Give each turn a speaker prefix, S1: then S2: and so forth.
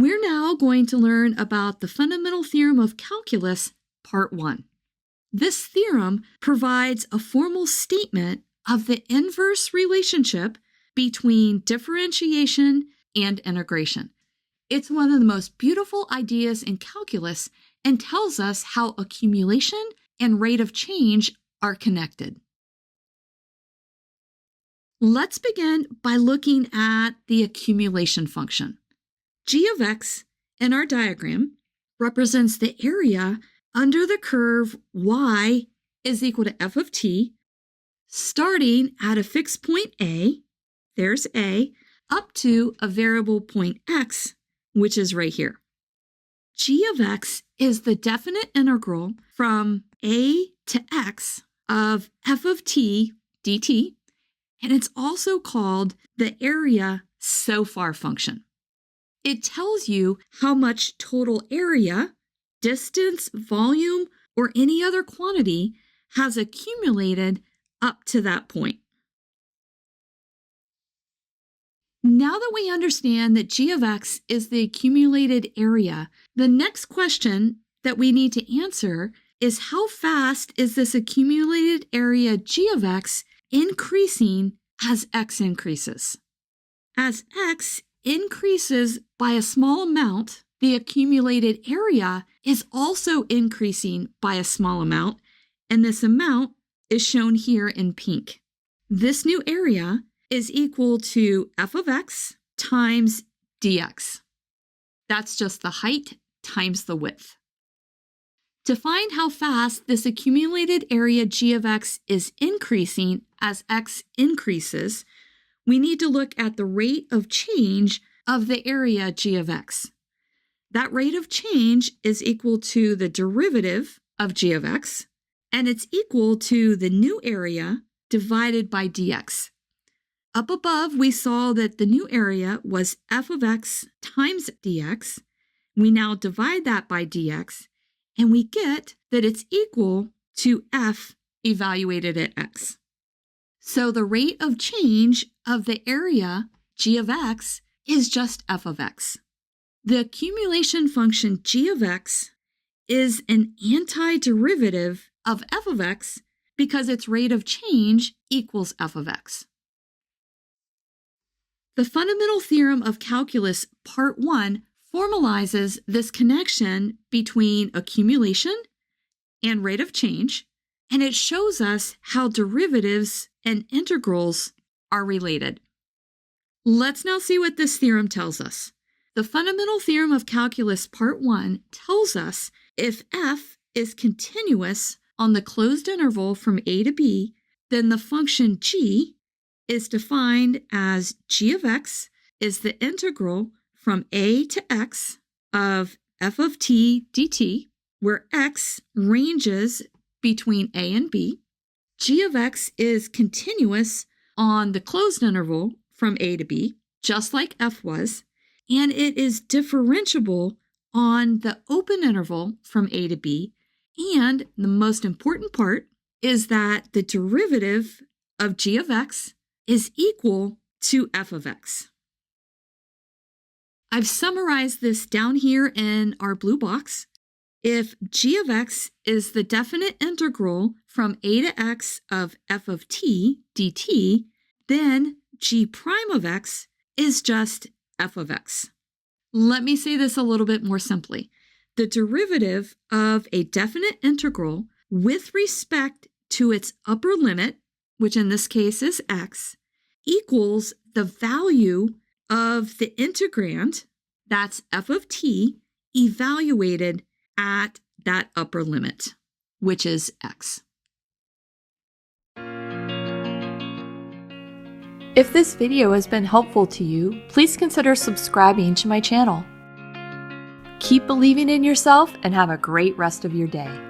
S1: We're now going to learn about the Fundamental Theorem of Calculus, Part 1. This theorem provides a formal statement of the inverse relationship between differentiation and integration. It's one of the most beautiful ideas in calculus and tells us how accumulation and rate of change are connected. Let's begin by looking at the accumulation function. G of x in our diagram represents the area under the curve y is equal to f of t, starting at a fixed point a, there's a, up to a variable point x, which is right here. G of x is the definite integral from a to x of f of t dt, and it's also called the area so far function. It tells you how much total area, distance, volume, or any other quantity has accumulated up to that point. Now that we understand that g of x is the accumulated area, the next question that we need to answer is how fast is this accumulated area g of x increasing as x increases? As x increases by a small amount, the accumulated area is also increasing by a small amount, and this amount is shown here in pink. This new area is equal to f of x times dx. That's just the height times the width. To find how fast this accumulated area g of x is increasing as x increases, we need to look at the rate of change of the area g of x. That rate of change is equal to the derivative of g of x, and it's equal to the new area divided by dx. Up above, we saw that the new area was f of x times dx. We now divide that by dx, and we get that it's equal to f evaluated at x. So the rate of change of the area g of x is just f of x. The accumulation function g of x is an antiderivative of f of x because its rate of change equals f of x. The Fundamental Theorem of Calculus, Part 1, formalizes this connection between accumulation and rate of change, and it shows us how derivatives and integrals are related. Let's now see what this theorem tells us. The Fundamental Theorem of Calculus, Part 1, tells us if f is continuous on the closed interval from a to b, then the function g is defined as g of x is the integral from a to x of f of t dt, where x ranges between a and b. G of x is continuous on the closed interval from a to b, just like f was, and it is differentiable on the open interval from a to b, and the most important part is that the derivative of g of x is equal to f of x. I've summarized this down here in our blue box. If g of x is the definite integral from a to x of f of t dt, then g prime of x is just f of x. Let me say this a little bit more simply. The derivative of a definite integral with respect to its upper limit, which in this case is x, equals the value of the integrand, that's f of t, evaluated at that upper limit, which is x.
S2: If this video has been helpful to you, please consider subscribing to my channel. Keep believing in yourself and have a great rest of your day.